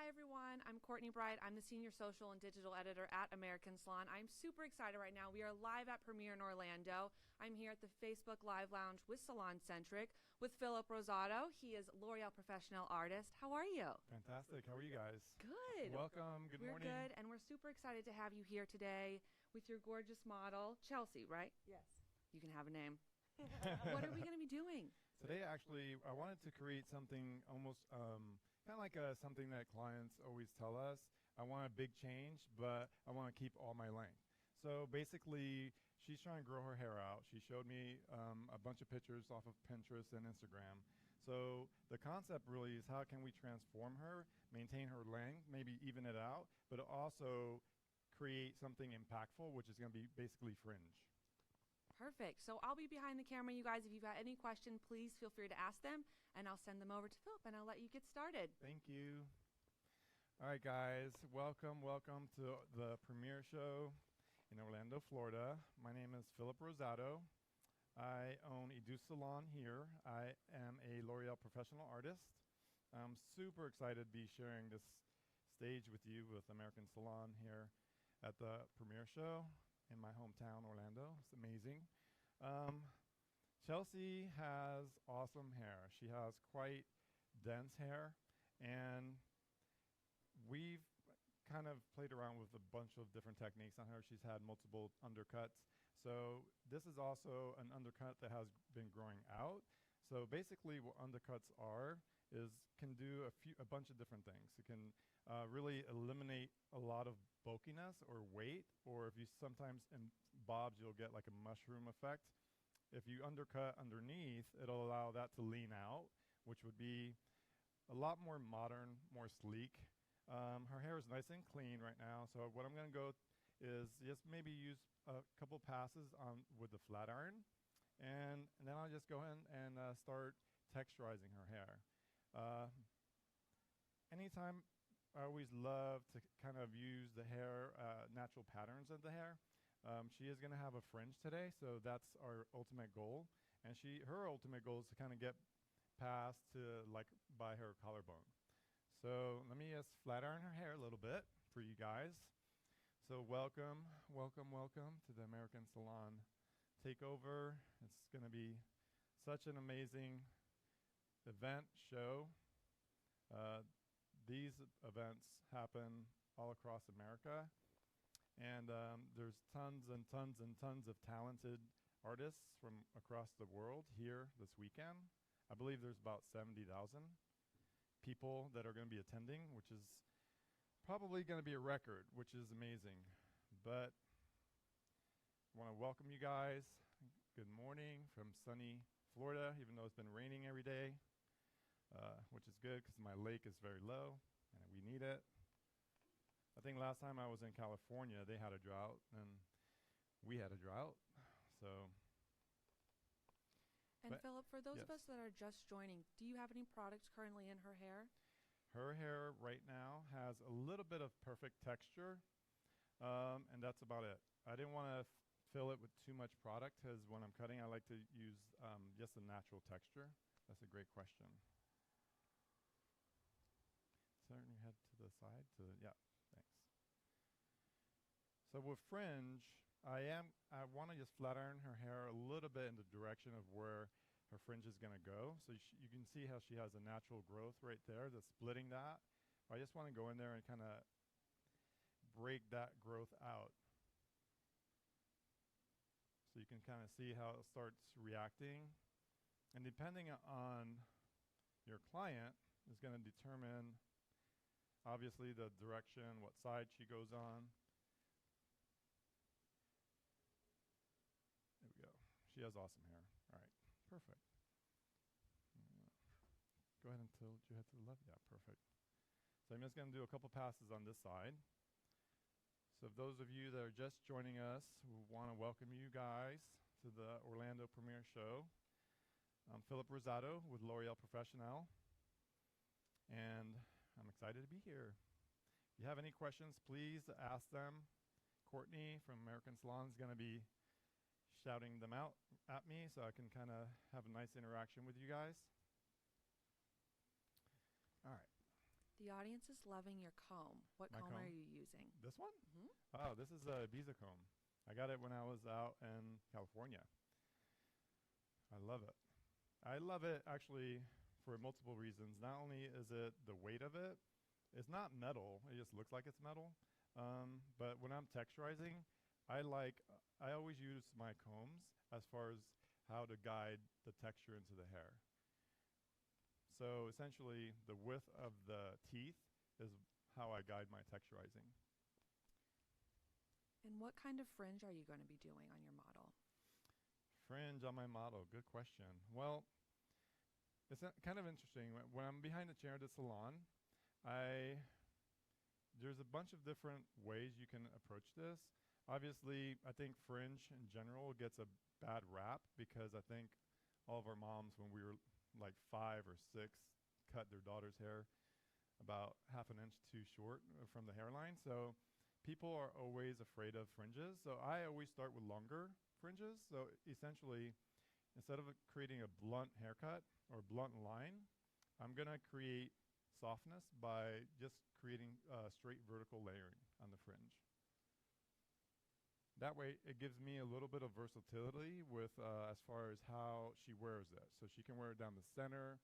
Hi, everyone. I'm Courtney Bright. I'm the Senior Social and Digital Editor at American Salon. I'm super excited right now. We are live at Premiere in Orlando. I'm here at the Facebook Live Lounge with Salon Centric with Phillip Rosado. He is L'Oreal Professionnel artist. How are you? Fantastic. How are you guys? Good. Welcome. Good morning. We're good, and we're super excited to have you here today with your gorgeous model, Chelsea, right? Yes. You can have a name. What are we going to be doing? Today, actually, I wanted to create something almost kind of like something that clients always tell us. I want a big change, but I want to keep all my length. So basically, she's trying to grow her hair out. She showed me a bunch of pictures off of Pinterest and Instagram. So the concept really is how can we transform her, maintain her length, maybe even it out, but also create something impactful, which is going to be basically Fringe. Perfect. So I'll be behind the camera, you guys. If you've got any question, please feel free to ask them, and I'll send them over to Phillip, and I'll let you get started. Thank you. All right, guys. Welcome to the premiere show in Orlando, Florida. My name is Phillip Rosado. I own Edu Salon here. I am a L'Oreal Professionnel artist. I'm super excited to be sharing this stage with you with American Salon here at the premiere show in my hometown, Orlando. It's amazing. Chelsea has awesome hair. She has quite dense hair, and we've kind of played around with a bunch of different techniques on her. She's had multiple undercuts. So this is also an undercut that has been growing out. So basically what undercuts are is can do a bunch of different things. It can really eliminate a lot of bulkiness or weight, or if you sometimes in bobs you'll get like a mushroom effect. If you undercut underneath, it'll allow that to lean out, which would be a lot more modern, more sleek. Her hair is nice and clean right now, so what I'm going to go is just maybe use a couple passes on with the flat iron, and then I'll just go in and start texturizing her hair. Anytime I always love to kind of use the hair, natural patterns of the hair. She is going to have a fringe today, so that's our ultimate goal. And her ultimate goal is to kind of get past to like by her collarbone. So let me just flat iron her hair a little bit for you guys. So welcome to the American Salon takeover. It's going to be such an amazing event show. These events happen all across America, and there's tons and tons and tons of talented artists from across the world here this weekend. I believe there's about 70,000 people that are going to be attending, which is probably going to be a record, which is amazing. But I want to welcome you guys. Good morning from sunny Florida, even though it's been raining every day. Which is good because my lake is very low and we need it. I think last time I was in California, they had a drought and we had a drought. So. And Phillip, for those of us that are just joining, do you have any products currently in her hair? Her hair right now has a little bit of perfect texture, and that's about it. I didn't want to fill it with too much product because when I'm cutting, I like to use just a natural texture. That's a great question. Turn your head to the side. Yeah, thanks. So with Fringe, I want to just flat iron her hair a little bit in the direction of where her fringe is going to go. So you can see how she has a natural growth right there that's splitting that. I just want to go in there and kind of break that growth out. So you can kind of see how it starts reacting. And depending on your client is going to determine obviously the direction, what side she goes on. There we go. She has awesome hair. All right, perfect. Go ahead and tilt your head to the left. Yeah, perfect. So I'm just going to do a couple passes on this side. So those of you that are just joining us, we want to welcome you guys to the Orlando premiere show. I'm Phillip Rosado with L'Oreal Professionnel, and I'm excited to be here. If you have any questions, please ask them. Courtney from American Salon is going to be shouting them out at me so I can kind of have a nice interaction with you guys. All right. The The audience is loving your comb. What My comb are comb? you using? This one? Hmm. Oh, this is a Ibiza comb. I got it when I was out in California. I love it. I love it actually for multiple reasons. Not only is it the weight of it, it's not metal. It just looks like it's metal. But when I'm texturizing, I always use my combs as far as how to guide the texture into the hair. So essentially, the width of the teeth is how I guide my texturizing. And what kind of fringe are you going to be doing on your model? Fringe on my model. Good question. Well, it's kind of interesting. When I'm behind the chair at the salon, I there's a bunch of different ways you can approach this. Obviously, I think fringe in general gets a bad rap because I think all of our moms, when we were like 5 or 6, cut their daughter's hair about half an inch too short from the hairline. So people are always afraid of fringes. So I always start with longer fringes. So essentially, instead of creating a blunt haircut or blunt line, I'm going to create softness by just creating straight vertical layering on the fringe. That way, it gives me a little bit of versatility with as far as how she wears it. So she can wear it down the center.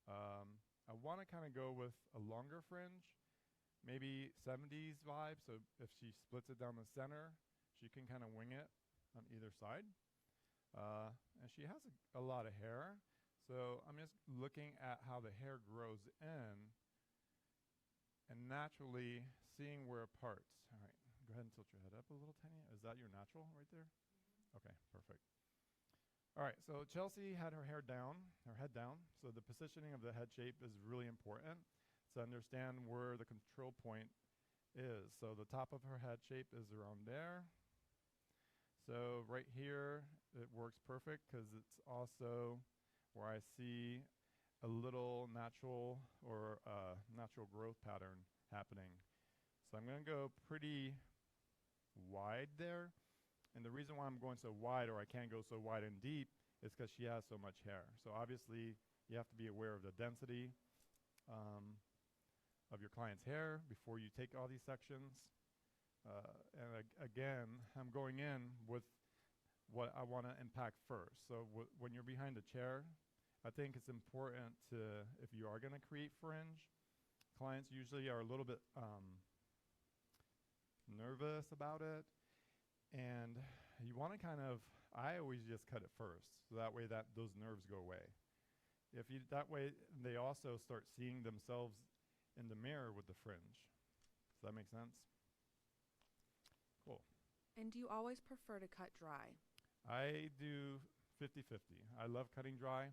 I want to kind of go with a longer fringe, maybe 70s vibe. So if she splits it down the center, she can kind of wing it on either side. And she has a lot of hair. So I'm just looking at how the hair grows in and naturally seeing where it parts. All right. Go ahead and tilt your head up a little tiny. Is that your natural right there? Okay, perfect. All right, so Chelsea had her head down. So the positioning of the head shape is really important to understand where the control point is. So the top of her head shape is around there. So right here, it works perfect because it's also where I see a little natural or natural growth pattern happening. So I'm going to go pretty wide there. And the reason why I'm going so wide, or I can't go so wide and deep, is because she has so much hair. So obviously, you have to be aware of the density of your client's hair before you take all these sections. Again, I'm going in with what I want to impact first. So when you're behind the chair, I think it's important to, if you are going to create fringe, clients usually are a little bit nervous about it, and you want to I always just cut it first, so that way those nerves go away. That way they also start seeing themselves in the mirror with the fringe. Does that make sense? Cool. And do you always prefer to cut dry? I do 50-50. I love cutting dry,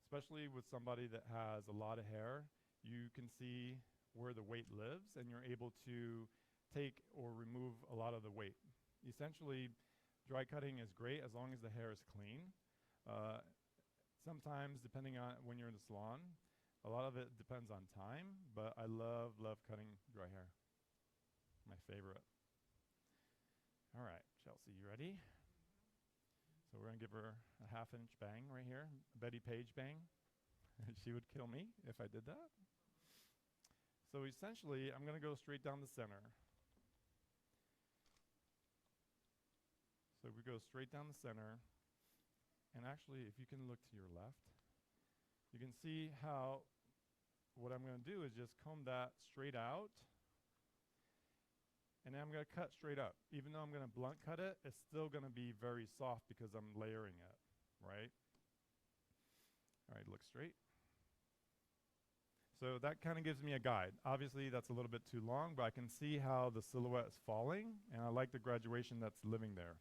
especially with somebody that has a lot of hair. You can see where the weight lives, and you're able to take or remove a lot of the weight. Essentially, dry cutting is great as long as the hair is clean. Sometimes, depending on when you're in the salon, a lot of it depends on time, but I love cutting dry hair. My favorite. All right, Chelsea, you ready? So we're going to give her a half-inch bang right here, Betty Page bang. She would kill me if I did that. So essentially, I'm going to go straight down the center. So we go straight down the center. And actually, if you can look to your left, you can see how what I'm going to do is just comb that straight out. And then I'm going to cut straight up. Even though I'm going to blunt cut it, it's still going to be very soft because I'm layering it, right? All right, look straight. So that kind of gives me a guide. Obviously, that's a little bit too long, but I can see how the silhouette is falling, and I like the graduation that's living there.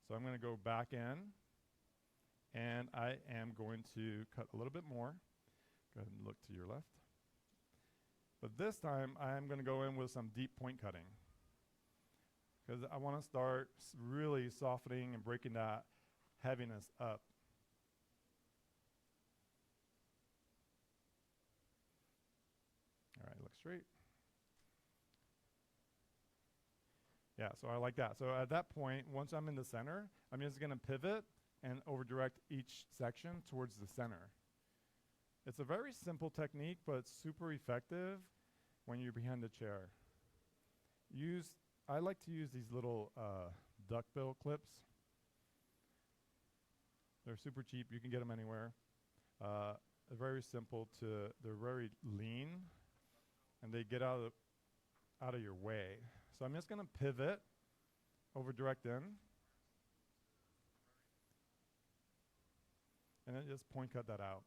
So I'm going to go back in, and I am going to cut a little bit more. Go ahead and look to your left. But this time, I'm going to go in with some deep point cutting because I want to start really softening and breaking that heaviness up. All right, look straight. Yeah, so I like that. So at that point, once I'm in the center, I'm just going to pivot and over direct each section towards the center. It's a very simple technique, but super effective when you're behind the chair. I like to use these little duckbill clips. They're super cheap. You can get them anywhere. They're very simple they're very lean, and they get out of your way. So I'm just going to pivot over direct in, and then just point cut that out.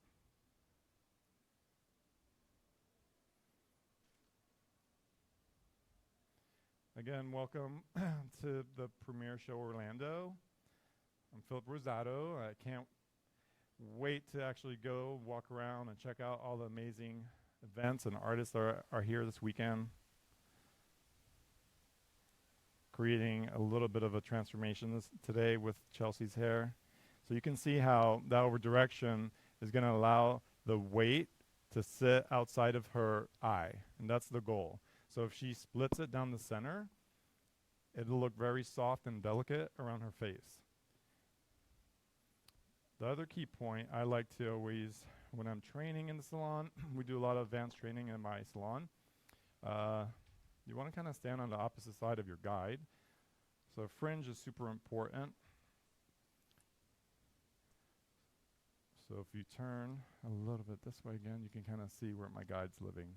Again, welcome to the premiere show Orlando. I'm Phillip Rosado. I can't wait to actually go walk around and check out all the amazing events and artists that are here this weekend, creating a little bit of a transformation today with Chelsea's hair. So you can see how that over direction is going to allow the weight to sit outside of her eye, and that's the goal. So if she splits it down the center, it'll look very soft and delicate around her face. The other key point I like to always, when I'm training in the salon, we do a lot of advanced training in my salon. You want to kind of stand on the opposite side of your guide. So fringe is super important. So if you turn a little bit this way again, you can kind of see where my guide's living.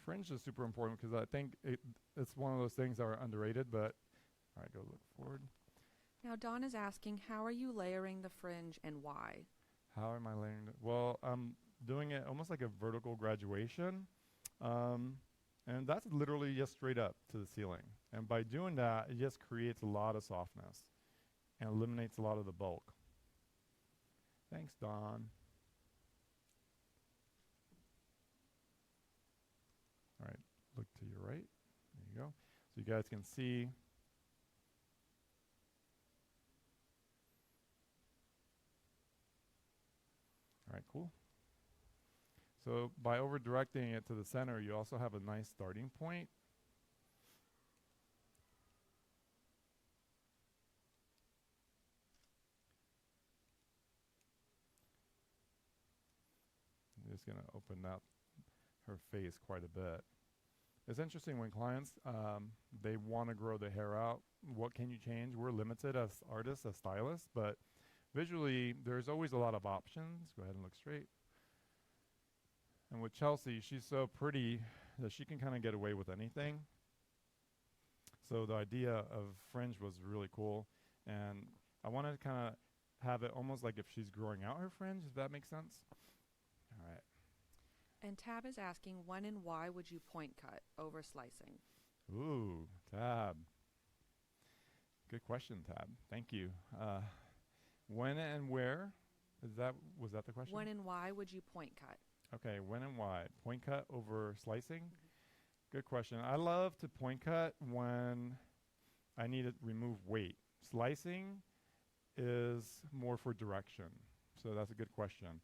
Fringe is super important because I think it's one of those things that are underrated, but all right, go look forward. Now, Dawn is asking, how are you layering the fringe and why? How am I layering it? Well, I'm doing it almost like a vertical graduation. And that's literally just straight up to the ceiling. And by doing that, it just creates a lot of softness and eliminates a lot of the bulk. Thanks, Dawn. All right, look to your right. There you go. So you guys can see. All right, cool. So by over directing it to the center, you also have a nice starting point. I'm just going to open up her face quite a bit. It's interesting when clients, they want to grow the hair out. What can you change? We're limited as artists, as stylists, but visually, there's always a lot of options. Go ahead and look straight. And with Chelsea, she's so pretty that she can kind of get away with anything. So the idea of fringe was really cool. And I wanted to kind of have it almost like if she's growing out her fringe, if that makes sense. All right. And Tab is asking, when and why would you point cut over slicing? Ooh, Tab. Good question, Tab. Thank you. When and where? Was that the question? When and why would you point cut? Okay, when and why? Point cut over slicing? Good question. I love to point cut when I need to remove weight. Slicing is more for direction. So that's a good question.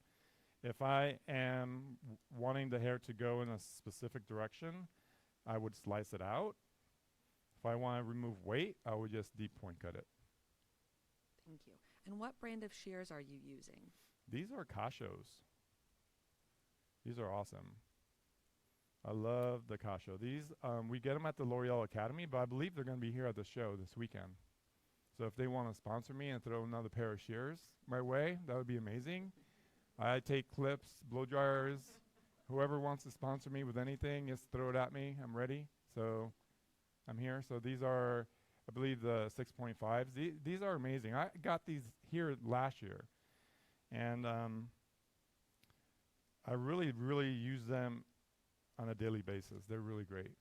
If I am wanting the hair to go in a specific direction, I would slice it out. If I want to remove weight, I would just deep point cut it. Thank you. And what brand of shears are you using? These are Cachos. These are awesome. I love the Cacho. These, we get them at the L'Oreal Academy, but I believe they're going to be here at the show this weekend. So if they want to sponsor me and throw another pair of shears my way, that would be amazing. I take clips, blow dryers, whoever wants to sponsor me with anything, just throw it at me. I'm ready. So I'm here. So these are, I believe, the 6.5s. These are amazing. I got these here last year. And I really, really use them on a daily basis. They're really great.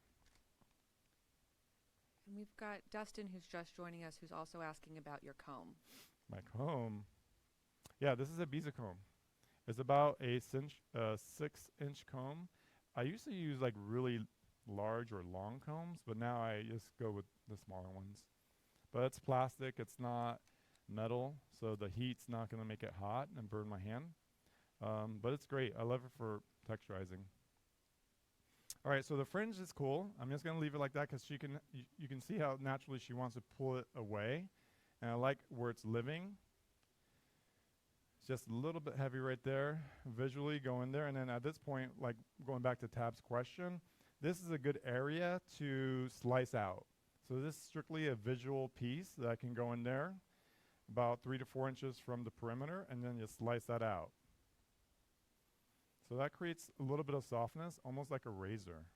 And we've got Dustin, who's just joining us, who's also asking about your comb. My comb. Yeah, this is a Biza comb. It's about a 6-inch comb. I used to use like really large or long combs, but now I just go with the smaller ones. But it's plastic. It's not metal, so the heat's not going to make it hot and burn my hand. But it's great. I love it for texturizing. All right, so the fringe is cool. I'm just going to leave it like that because you can see how naturally she wants to pull it away. And I like where it's living. It's just a little bit heavy right there, visually going there. And then at this point, like going back to Tab's question, this is a good area to slice out. So this is strictly a visual piece that can go in there, about 3 to 4 inches from the perimeter, and then you slice that out. So that creates a little bit of softness, almost like a razor.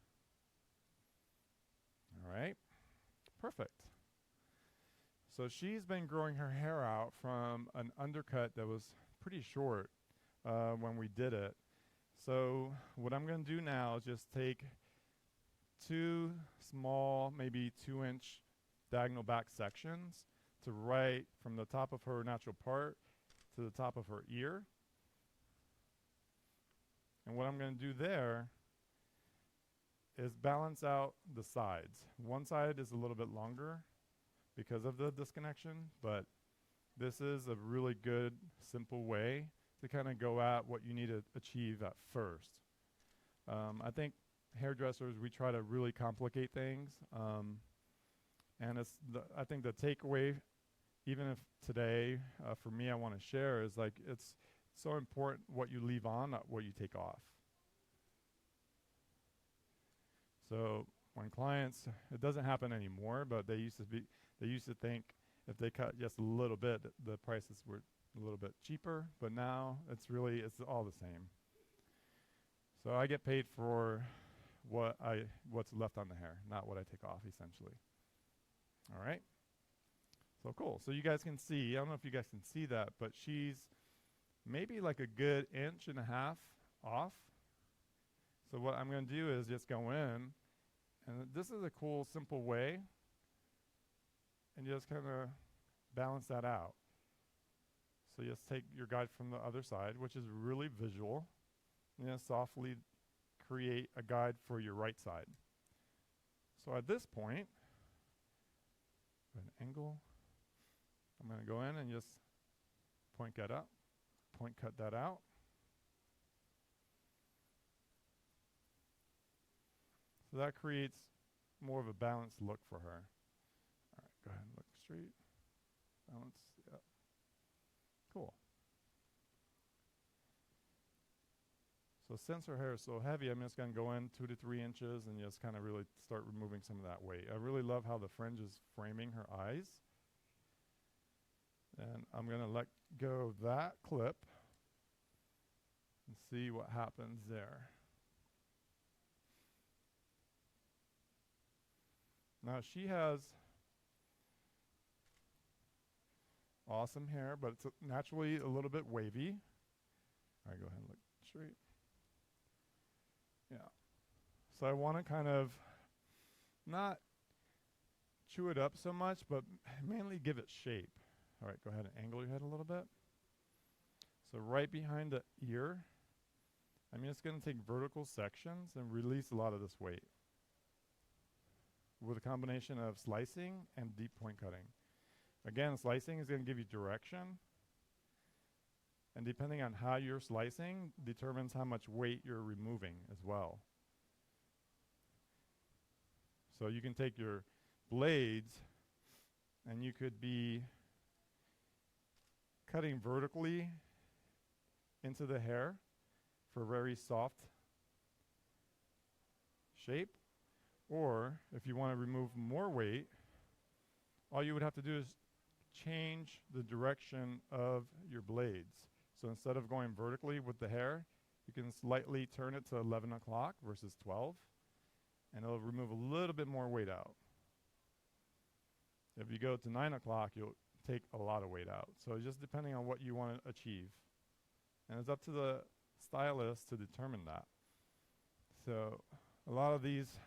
All right, perfect. So she's been growing her hair out from an undercut that was pretty short when we did it. So what I'm going to do now is just take 2 small, maybe 2-inch diagonal back sections to right from the top of her natural part to the top of her ear. And what I'm going to do there is balance out the sides. One side is a little bit longer because of the disconnection, but this is a really good, simple way to kind of go at what you need to achieve at first. I think hairdressers, we try to really complicate things, and I think the takeaway, even if today, for me, I want to share is like it's so important what you leave on, not what you take off. So when clients, it doesn't happen anymore, but they used to think if they cut just a little bit, the prices were a little bit cheaper, but now it's all the same. So I get paid for what's left on the hair, not what I take off, essentially. All right. So cool. So you guys can see, I don't know if you guys can see that, but she's maybe like a good 1.5 inches off. So what I'm going to do is just go in, and this is a cool, simple way, and you just kind of balance that out. So you just take your guide from the other side, which is really visual, and just softly create a guide for your right side. So at this point, an angle, I'm going to go in and just point cut that out. So that creates more of a balanced look for her. All right, go ahead and look straight. Balance, yeah. Cool. So since her hair is so heavy, I'm just going to go in 2 to 3 inches and just kind of really start removing some of that weight. I really love how the fringe is framing her eyes. And I'm going to let go of that clip and see what happens there. Now she has awesome hair, but it's naturally a little bit wavy. All right, go ahead and look straight. Yeah. So I want to kind of not chew it up so much, but mainly give it shape. All right, go ahead and angle your head a little bit. So right behind the ear, I'm just going to take vertical sections and release a lot of this weight with a combination of slicing and deep point cutting. Again, slicing is going to give you direction, and depending on how you're slicing determines how much weight you're removing as well. So you can take your blades and you could be cutting vertically into the hair for a very soft shape. Or if you want to remove more weight, all you would have to do is change the direction of your blades. So instead of going vertically with the hair, you can slightly turn it to 11 o'clock versus 12, and it'll remove a little bit more weight out. If you go to 9 o'clock, you'll take a lot of weight out. So just depending on what you want to achieve. And it's up to the stylist to determine that. So a lot of these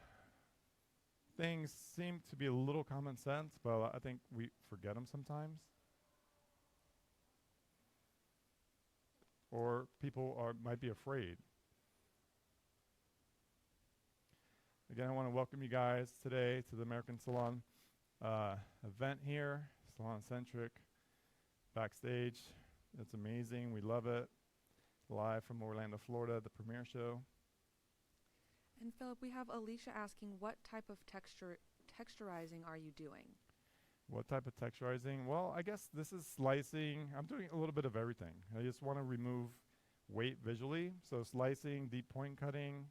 things seem to be a little common sense, but I think we forget them sometimes. Or people might be afraid. Again, I want to welcome you guys today to the American Salon event here, Salon Centric, backstage. It's amazing. We love it. Live from Orlando, Florida, the premiere show. And Phillip, we have Alicia asking, what type of texturizing are you doing? What type of texturizing? Well, I guess this is slicing. I'm doing a little bit of everything. I just want to remove weight visually. So slicing, deep point cutting.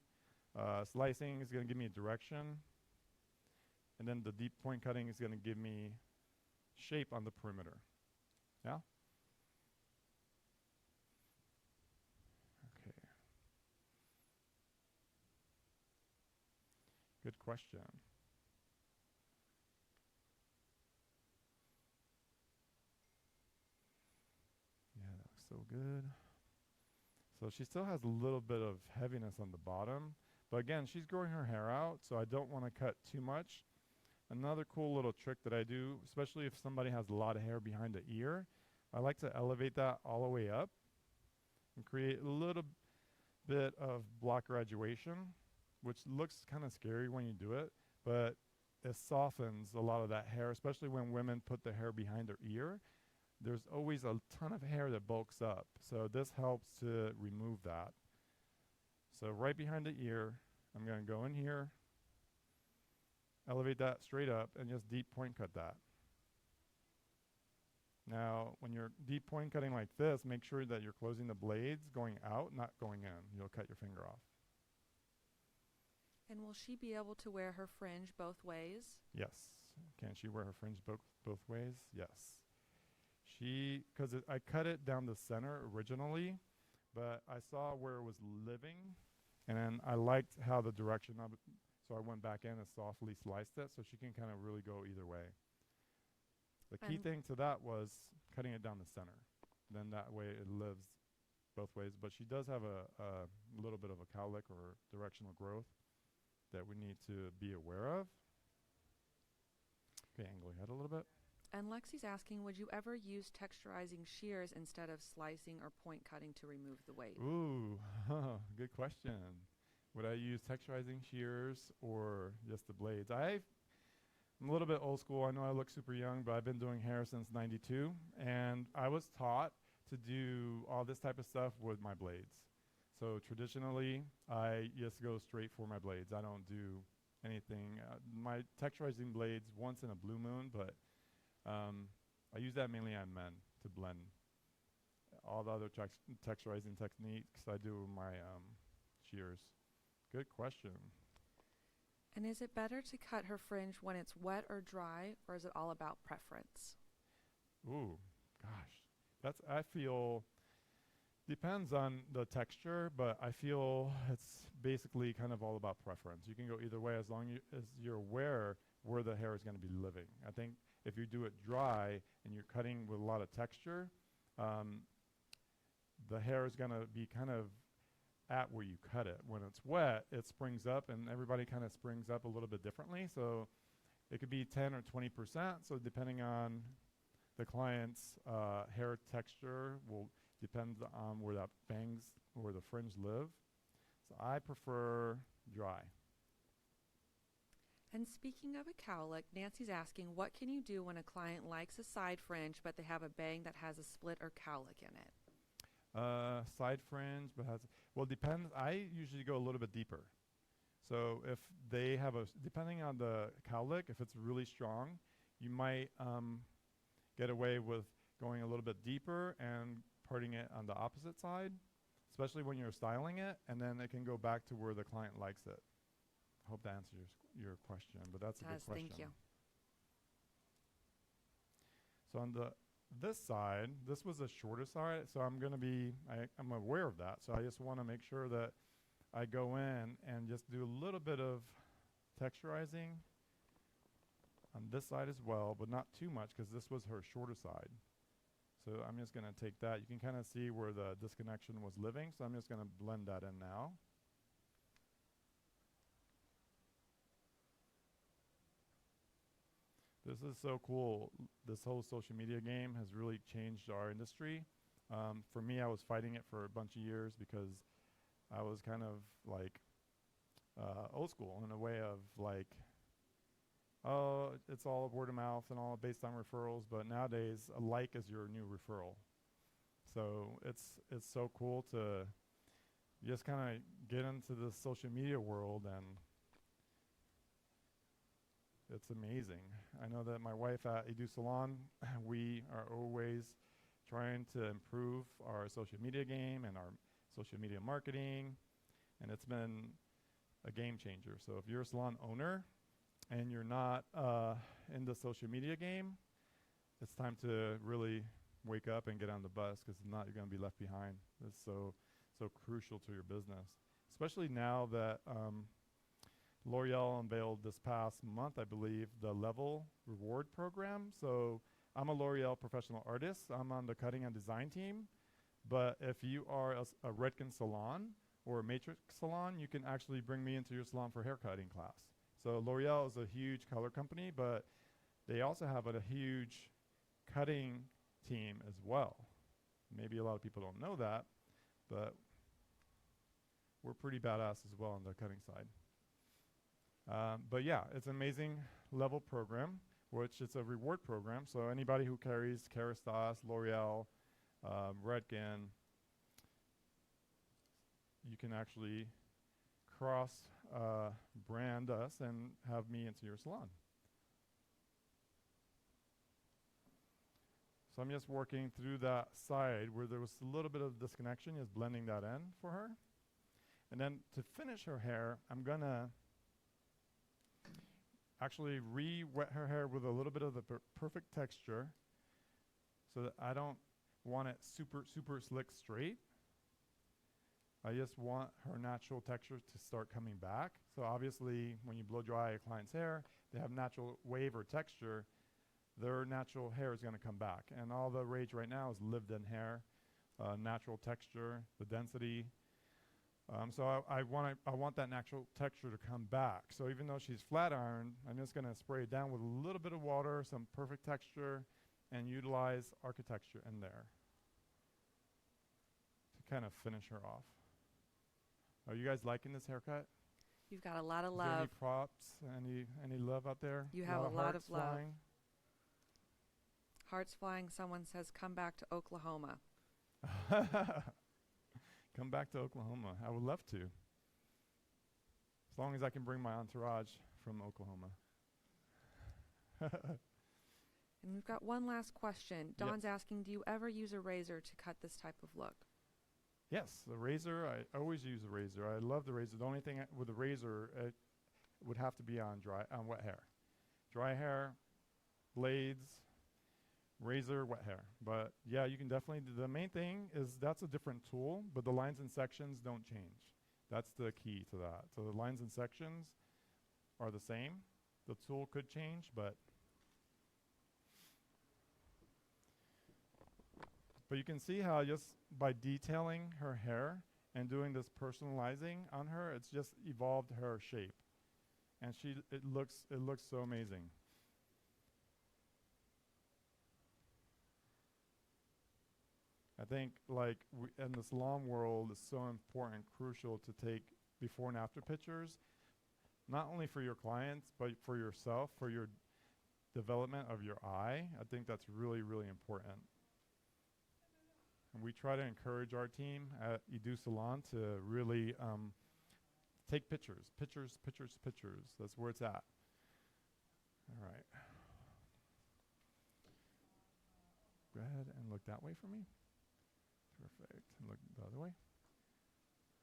Slicing is going to give me a direction. And then the deep point cutting is going to give me shape on the perimeter. Yeah? Okay. Good question. Yeah, that looks so good. So she still has a little bit of heaviness on the bottom. But again, she's growing her hair out, so I don't want to cut too much. Another cool little trick that I do, especially if somebody has a lot of hair behind the ear, I like to elevate that all the way up and create a little bit of block graduation, which looks kind of scary when you do it, but it softens a lot of that hair, especially when women put the hair behind their ear. There's always a ton of hair that bulks up, so this helps to remove that. So right behind the ear, I'm going to go in here, elevate that straight up, and just deep point cut that. Now, when you're deep point cutting like this, make sure that you're closing the blades going out, not going in. You'll cut your finger off. And will she be able to wear her fringe both ways? Yes. Can she wear her fringe both ways? Yes. Because I cut it down the center originally, but I saw where it was living, and then I liked how the direction of it, so I went back in and softly sliced it so she can kind of really go either way. The key thing to that was cutting it down the center. Then that way it lives both ways. But she does have a little bit of a cowlick or directional growth that we need to be aware of. Okay, angle your head a little bit. And Lexi's asking, would you ever use texturizing shears instead of slicing or point cutting to remove the weight? Ooh, good question. Would I use texturizing shears or just the blades? I'm a little bit old school. I know I look super young, but I've been doing hair since '92, and I was taught to do all this type of stuff with my blades. So traditionally, I just go straight for my blades. I don't do anything. My texturizing blades once in a blue moon, but I use that mainly on men to blend. All the other texturizing techniques I do with my shears. Good question. And is it better to cut her fringe when it's wet or dry, or is it all about preference? Ooh, gosh. I feel, depends on the texture, but I feel it's basically kind of all about preference. You can go either way as long as you're aware where the hair is going to be living. I think if you do it dry and you're cutting with a lot of texture, the hair is going to be kind of at where you cut it. When it's wet, it springs up, and everybody kind of springs up a little bit differently. So it could be 10 or 20%. So depending on the client's hair texture will depend on where that bangs or the fringe live. So I prefer dry. And speaking of a cowlick, Nancy's asking, what can you do when a client likes a side fringe, but they have a bang that has a split or cowlick in it? Side fringe, but well, depends. I usually go a little bit deeper. So if they have depending on the cowlick, if it's really strong, you might get away with going a little bit deeper and parting it on the opposite side, especially when you're styling it, and then it can go back to where the client likes it. I hope that answers your question, but that's a good question. Thank you. So on this side, this was a shorter side, so I'm aware of that. So I just want to make sure that I go in and just do a little bit of texturizing on this side as well, but not too much because this was her shorter side. So I'm just going to take that. You can kind of see where the disconnection was living, so I'm just going to blend that in now. This is so cool. This whole social media game has really changed our industry. For me, I was fighting it for a bunch of years because I was kind of like old school in a way of like, oh, it's all word of mouth and all based on referrals. But nowadays, a like is your new referral. So it's so cool to just kind of get into the social media world and It's amazing. I know that my wife at Edu Salon, we are always trying to improve our social media game and our social media marketing, and it's been a game changer. So if you're a salon owner and you're not in the social media game, it's time to really wake up and get on the bus, because if not, you're going to be left behind. It's so crucial to your business, especially now that L'Oreal unveiled this past month, I believe, the Level Reward program. So I'm a L'Oreal professional artist. I'm on the cutting and design team. But if you are a Redken salon or a Matrix salon, you can actually bring me into your salon for haircutting class. So L'Oreal is a huge color company, but they also have a huge cutting team as well. Maybe a lot of people don't know that, but we're pretty badass as well on the cutting side. But yeah, it's an amazing level program, which is a reward program. So anybody who carries Kerastase, L'Oreal, Redken, you can actually cross brand us and have me into your salon. So I'm just working through that side where there was a little bit of disconnection, just blending that in for her. And then to finish her hair, I'm gonna actually re-wet her hair with a little bit of the perfect texture, so that I don't want it super slick straight. I just want her natural texture to start coming back. So obviously when you blow dry a client's hair, they have natural wave or texture, their natural hair is going to come back. And all the rage right now is lived-in hair, natural texture, the density. So I want that natural texture to come back. So even though she's flat ironed, I'm just going to spray it down with a little bit of water, some perfect texture, and utilize architecture in there to kind of finish her off. Are you guys liking this haircut? You've got a lot of Is there love. any props? Any love out there? You have a lot of love. Flying? Hearts flying. Someone says, come back to Oklahoma. Come back to Oklahoma. I would love to. As long as I can bring my entourage from Oklahoma. And we've got one last question. Dawn's asking, do you ever use a razor to cut this type of look? Yes, the razor. I always use a razor. I love the razor. The only thing with the razor, it would have to be on wet hair. Dry hair, blades, razor, wet hair. But yeah, you can definitely do. The main thing is that's a different tool, but the lines and sections don't change. That's the key to that. So the lines and sections are the same. The tool could change, but you can see how just by detailing her hair and doing this personalizing on her, it's just evolved her shape. And it looks so amazing. I think like in the salon world, it's so important, crucial to take before and after pictures, not only for your clients, but for yourself, for your development of your eye. I think that's really, really important. And we try to encourage our team at Edu Salon to really take pictures. That's where it's at. All right. Go ahead and look that way for me. Perfect. And look the other way.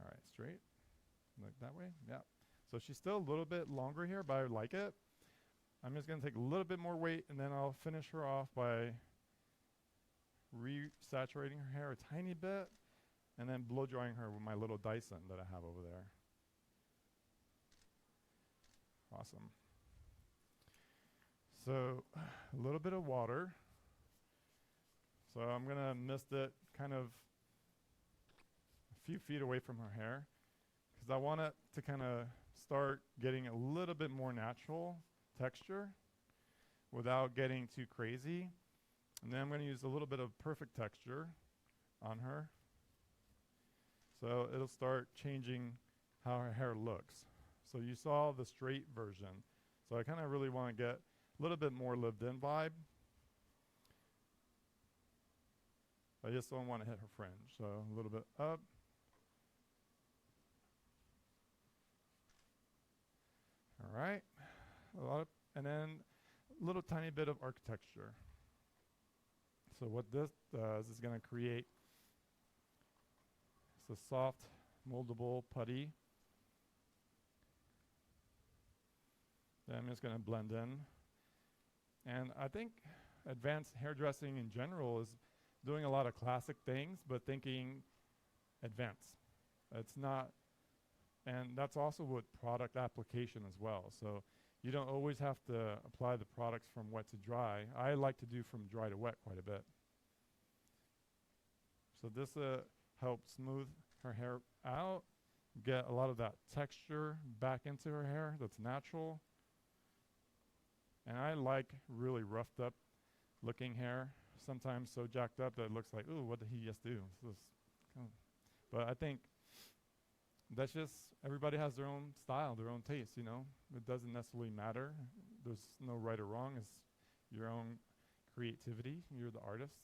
All right, straight. Look that way. Yeah. So she's still a little bit longer here, but I like it. I'm just going to take a little bit more weight, and then I'll finish her off by re-saturating her hair a tiny bit, and then blow drying her with my little Dyson that I have over there. Awesome. So a little bit of water. So I'm going to mist it kind of a few feet away from her hair, because I want it to kind of start getting a little bit more natural texture without getting too crazy. And then I'm going to use a little bit of perfect texture on her. So it'll start changing how her hair looks. So you saw the straight version. So I kind of really want to get a little bit more lived-in vibe. I just don't want to hit her fringe. So a little bit up. All right. and then a little tiny bit of architecture. So what this does is going to create a soft, moldable putty. Then I'm just going to blend in. And I think advanced hairdressing in general is doing a lot of classic things, but thinking advanced. It's not, and that's also with product application as well. So you don't always have to apply the products from wet to dry. I like to do from dry to wet quite a bit. So this helps smooth her hair out, get a lot of that texture back into her hair that's natural. And I like really roughed up looking hair, sometimes so jacked up that it looks like, ooh, what did he just do? But I think that's just, everybody has their own style, their own taste, you know. It doesn't necessarily matter. There's no right or wrong. It's your own creativity. You're the artist.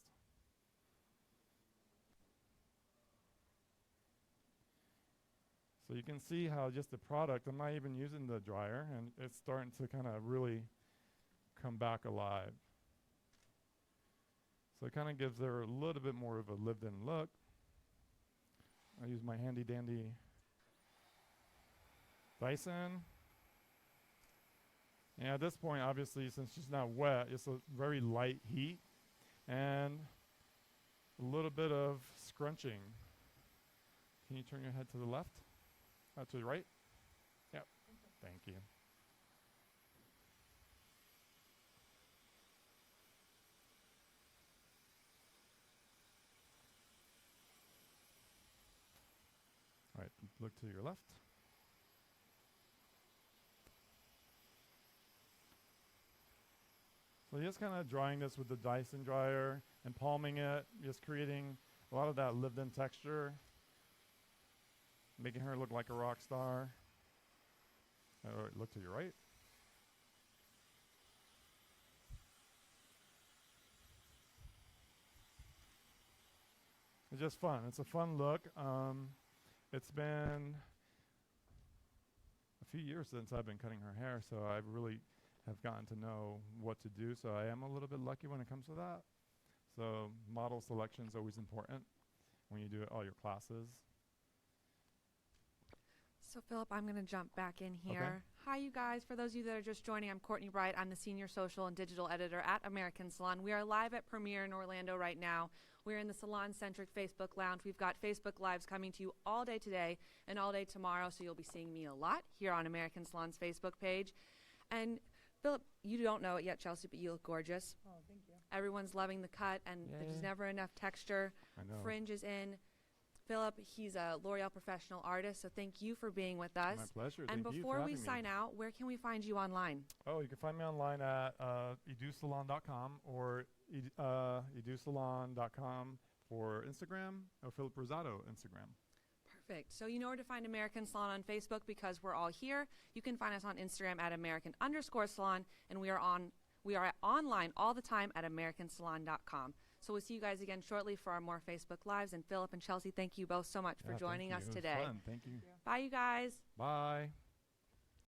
So you can see how just the product, I'm not even using the dryer, and it's starting to kind of really come back alive. So it kind of gives her a little bit more of a lived-in look. I use my handy-dandy Dyson. And at this point, obviously, since she's not wet, it's a very light heat and a little bit of scrunching. Can you turn your head to the left? To the right? Yep. Thank you. All right, look to your left. So just kind of drying this with the Dyson dryer and palming it, just creating a lot of that lived-in texture, making her look like a rock star. All right, look to your right. It's just fun. It's a fun look. It's been a few years since I've been cutting her hair, so I really have gotten to know what to do. So I am a little bit lucky when it comes to that. So model selection is always important when you do all your classes. So Phillip, I'm going to jump back in here. Okay. Hi, you guys. For those of you that are just joining, I'm Courtney Bright. I'm the Senior Social and Digital Editor at American Salon. We are live at Premiere in Orlando right now. We're in the Salon-centric Facebook Lounge. We've got Facebook Lives coming to you all day today and all day tomorrow, so you'll be seeing me a lot here on American Salon's Facebook page. And Phillip, you don't know it yet, Chelsea, but you look gorgeous. Oh, thank you. Everyone's loving the cut, and there's never enough texture. I know. Fringe is in. Phillip, he's a L'Oreal Professional artist, so thank you for being with us. My pleasure. And Thank you before for we having me. sign out, where can we find you online? Oh, you can find me online at edusalon.com or edusalon.com for Instagram, or Phillip Rosado Instagram. Perfect. So you know where to find American Salon on Facebook because we're all here. You can find us on Instagram at American_Salon, and we are online all the time at AmericanSalon.com. So we'll see you guys again shortly for our more Facebook Lives. And Phillip and Chelsea, thank you both so much for joining us today. It was fun. Thank you. Bye, you guys. Bye.